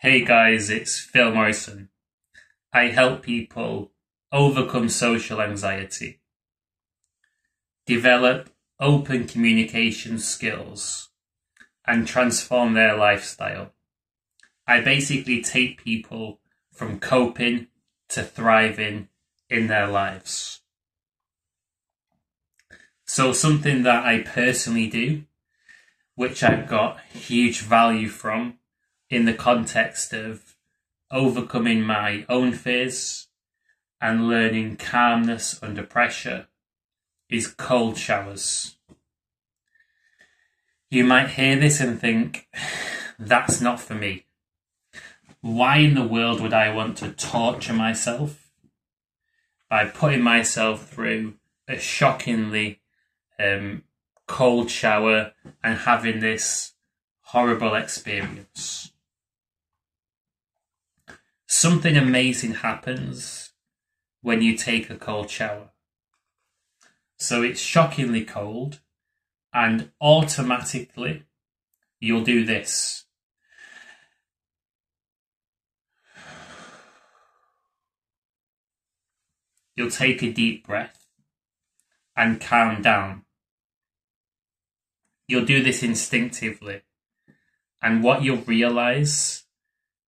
Hey guys, it's Phil Morrison. I help people overcome social anxiety, develop open communication skills, and transform their lifestyle. I basically take people from coping to thriving in their lives. So something that I personally do, which I've got huge value from in the context of overcoming my own fears and learning calmness under pressure, is cold showers. You might hear this and think, that's not for me. Why in the world would I want to torture myself by putting myself through a shockingly cold shower and having this horrible experience? Something amazing happens when you take a cold shower. So it's shockingly cold, and automatically you'll do this. You'll take a deep breath and calm down. You'll do this instinctively. And what you'll realize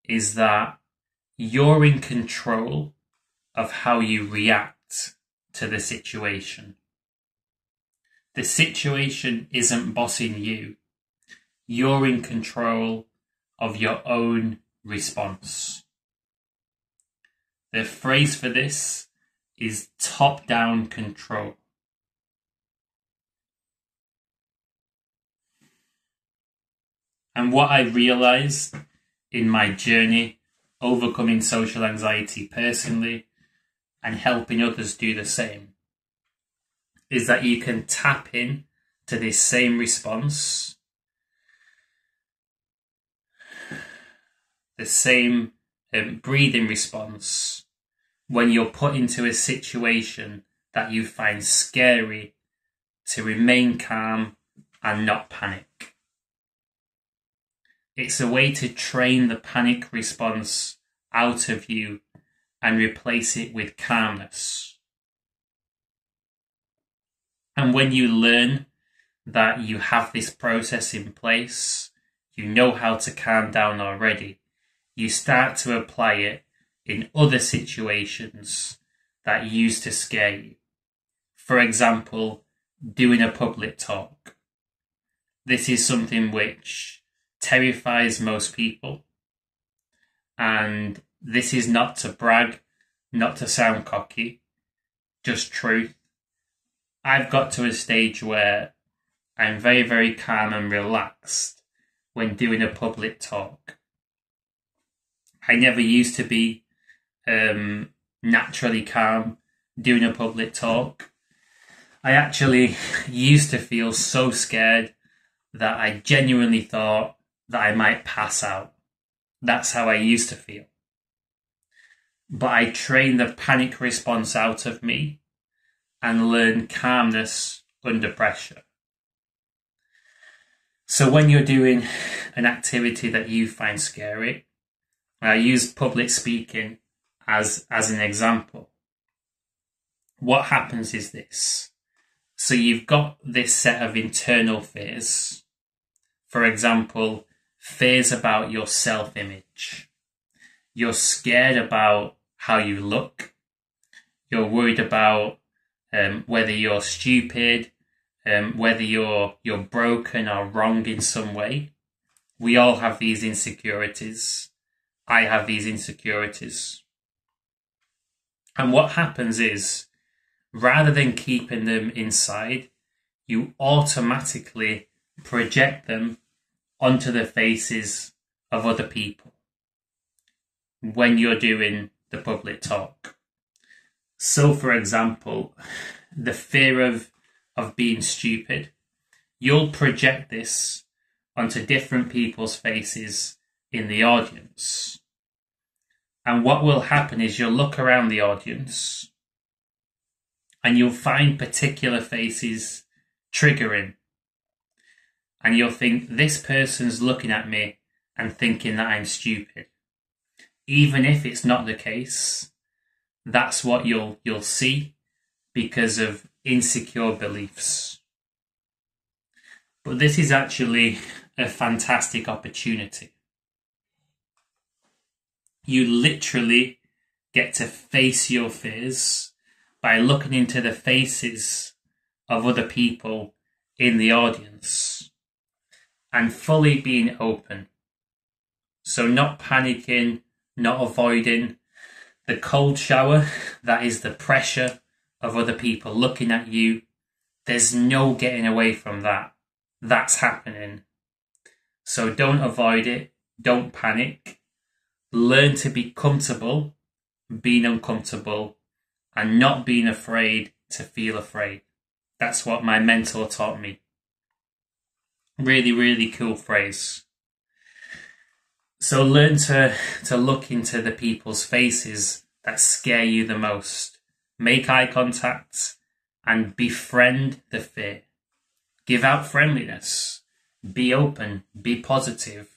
is that you're in control of how you react to the situation. The situation isn't bossing you. You're in control of your own response. The phrase for this is top-down control. And what I realized in my journey overcoming social anxiety personally and helping others do the same is that you can tap in to this same response, the same breathing response, when you're put into a situation that you find scary, to remain calm and not panic. It's a way to train the panic response out of you and replace it with calmness. And when you learn that you have this process in place, you know how to calm down already, you start to apply it in other situations that used to scare you. For example, doing a public talk. This is something which terrifies most people. And this is not to brag, not to sound cocky, just truth. I've got to a stage where I'm very, very calm and relaxed when doing a public talk. I never used to be naturally calm doing a public talk. I actually used to feel so scared that I genuinely thought that I might pass out. That's how I used to feel. But I trained the panic response out of me and learned calmness under pressure. So when you're doing an activity that you find scary, I use public speaking as an example. What happens is this. So you've got this set of internal fears. For example, fears about your self-image. You're scared about how you look. You're worried about whether you're stupid, whether you're broken or wrong in some way. We all have these insecurities. I have these insecurities. And what happens is, rather than keeping them inside, you automatically project them onto the faces of other people when you're doing the public talk. So, for example, the fear of being stupid, you'll project this onto different people's faces in the audience. And what will happen is you'll look around the audience and you'll find particular faces triggering. And you'll think, this person's looking at me and thinking that I'm stupid. even if it's not the case, that's what you'll see because of insecure beliefs. But this is actually a fantastic opportunity. You literally get to face your fears by looking into the faces of other people in the audience and fully being open. So not panicking, not avoiding the cold shower, that is the pressure of other people looking at you. There's no getting away from that. That's happening. So don't avoid it. Don't panic. Learn to be comfortable being uncomfortable and not being afraid to feel afraid. That's what my mentor taught me. Really, really cool phrase. So learn to look into the people's faces that scare you the most. Make eye contact and befriend the fear. Give out friendliness. Be open. Be positive.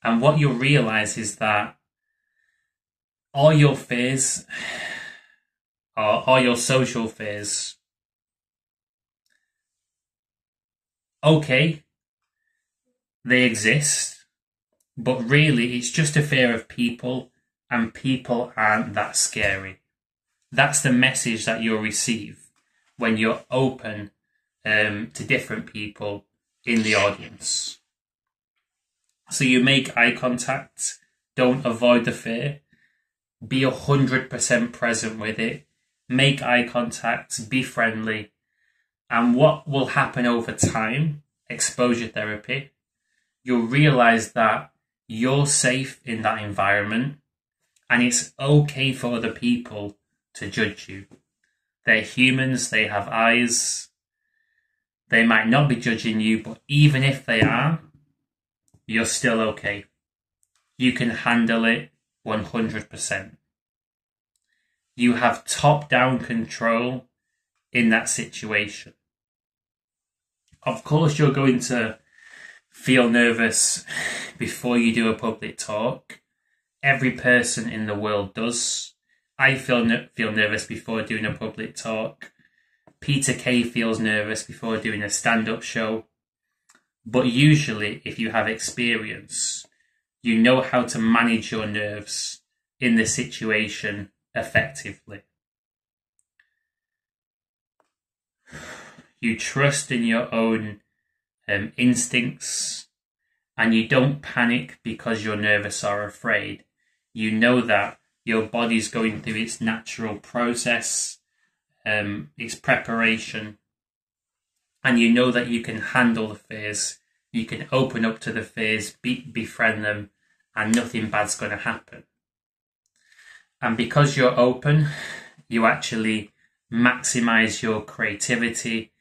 And what you'll realize is that all your fears, or all your social fears, okay, they exist, but really it's just a fear of people, and people aren't that scary. That's the message that you'll receive when you're open to different people in the audience. So you make eye contact, don't avoid the fear, be 100% present with it, make eye contact, be friendly. And what will happen over time, exposure therapy, you'll realize that you're safe in that environment and it's okay for other people to judge you. They're humans, they have eyes. They might not be judging you, but even if they are, you're still okay. You can handle it 100%. You have top-down control in that situation. Of course, you're going to feel nervous before you do a public talk. Every person in the world does. I feel nervous before doing a public talk. Peter Kay feels nervous before doing a stand-up show. But usually, if you have experience, you know how to manage your nerves in the situation effectively. You trust in your own instincts, and you don't panic because you're nervous or afraid. You know that your body's going through its natural process, its preparation, and you know that you can handle the fears. You can open up to the fears, befriend them, and nothing bad's going to happen. And because you're open, you actually maximize your creativity.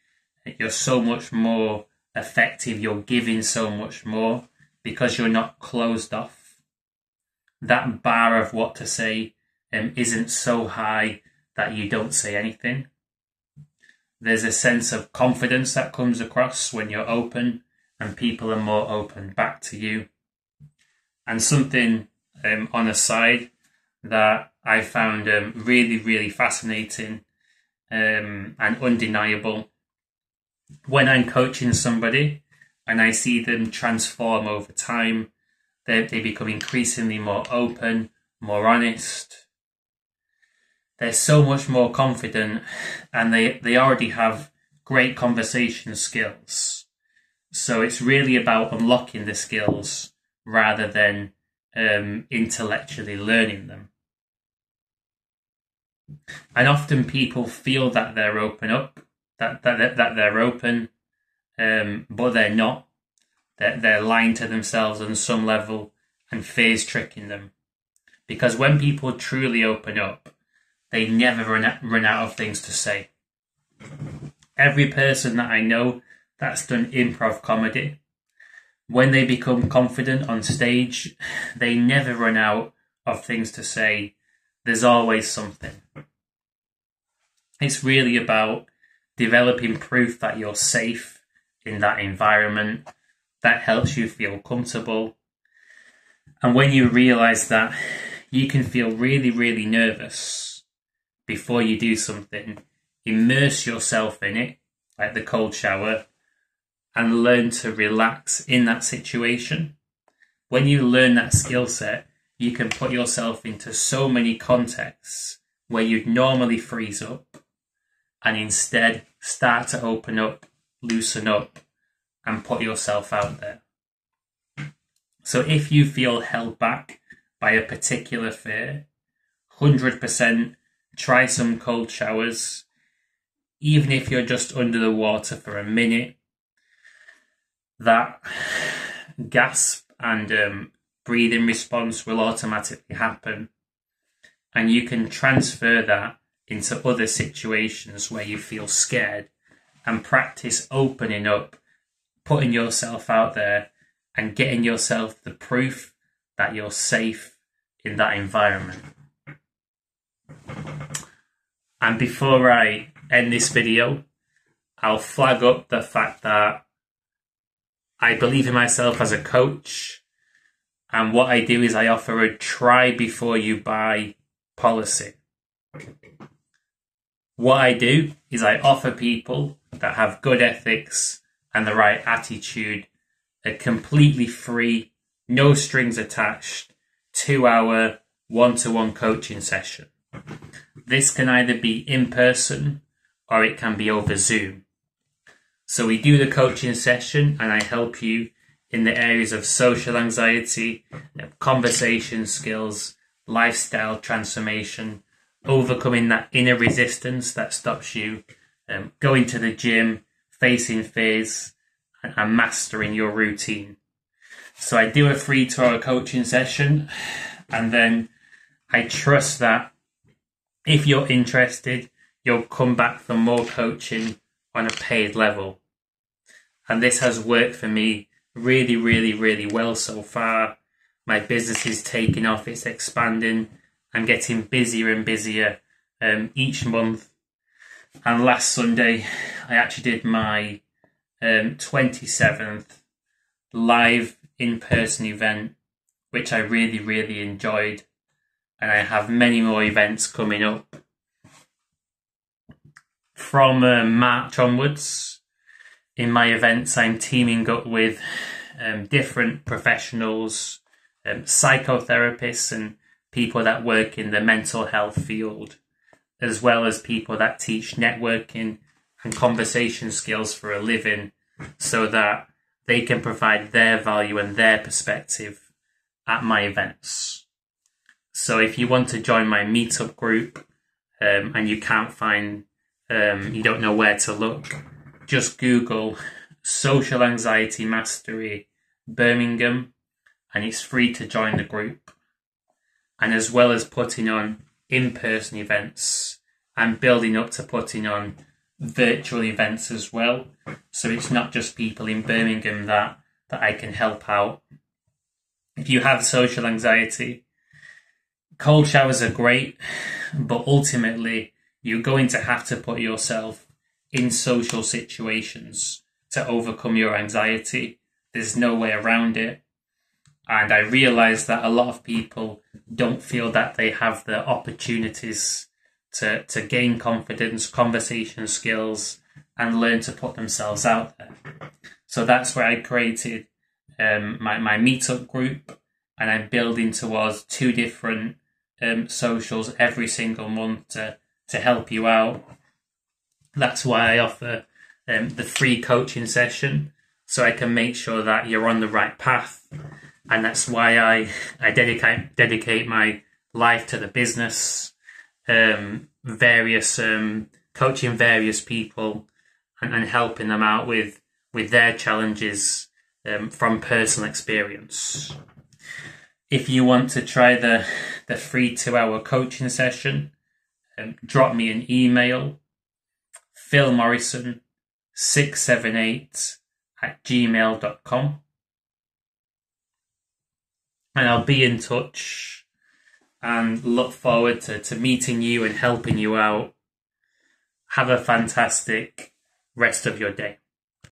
You're so much more effective. You're giving so much more because you're not closed off. That bar of what to say isn't so high that you don't say anything. There's a sense of confidence that comes across when you're open, and people are more open back to you. And something on a side that I found really, really fascinating and undeniable. When I'm coaching somebody and I see them transform over time, they become increasingly more open, more honest. They're so much more confident, and they already have great conversation skills. So it's really about unlocking the skills rather than intellectually learning them. And often people feel that they're open up, that they're open, but they're not. They're lying to themselves on some level, and fear's tricking them. Because when people truly open up, they never run out of things to say. Every person that I know that's done improv comedy, when they become confident on stage, they never run out of things to say. There's always something. It's really about developing proof that you're safe in that environment. That helps you feel comfortable. And when you realize that you can feel really, really nervous before you do something. Immerse yourself in it, like the cold shower, and learn to relax in that situation. When you learn that skill set, you can put yourself into so many contexts where you'd normally freeze up and instead start to open up, loosen up, and put yourself out there. So if you feel held back by a particular fear, 100% try some cold showers, even if you're just under the water for a minute. That gasp and breathing response will automatically happen, and you can transfer that into other situations where you feel scared and practice opening up, putting yourself out there and getting yourself the proof that you're safe in that environment. And before I end this video, I'll flag up the fact that I believe in myself as a coach, and what I do is I offer a try before you buy policy. What I do is I offer people that have good ethics and the right attitude a completely free, no strings attached, 2-hour one-to-one coaching session. This can either be in person or it can be over Zoom. So we do the coaching session and I help you in the areas of social anxiety, conversation skills, lifestyle transformation, overcoming that inner resistance that stops you going to the gym, facing fears, and mastering your routine. So I do a free 2-hour coaching session, and then I trust that if you're interested, you'll come back for more coaching on a paid level. And this has worked for me really, really, really well so far. My business is taking off, it's expanding. I'm getting busier and busier each month. And last Sunday, I actually did my 27th live in-person event, which I really, really enjoyed. And I have many more events coming up. From March onwards, in my events, I'm teaming up with different professionals, psychotherapists and people that work in the mental health field, as well as people that teach networking and conversation skills for a living, so that they can provide their value and their perspective at my events. So if you want to join my meetup group and you can't find, you don't know where to look, just Google Social Anxiety Mastery Birmingham and it's free to join the group. And as well as putting on in-person events, I'm building up to putting on virtual events as well. So it's not just people in Birmingham that I can help out. If you have social anxiety, cold showers are great, but ultimately you're going to have to put yourself in social situations to overcome your anxiety. There's no way around it. And I realize that a lot of people don't feel that they have the opportunities to gain confidence, conversation skills, and learn to put themselves out there. So that's where I created my meetup group, and I'm building towards 2 different socials every single month to help you out. That's why I offer the free coaching session, so I can make sure that you're on the right path. And that's why I dedicate my life to the business, coaching various people and helping them out with their challenges from personal experience. If you want to try the free 2-hour coaching session, drop me an email, philmorrison678@gmail.com. And I'll be in touch and look forward to meeting you and helping you out. Have a fantastic rest of your day.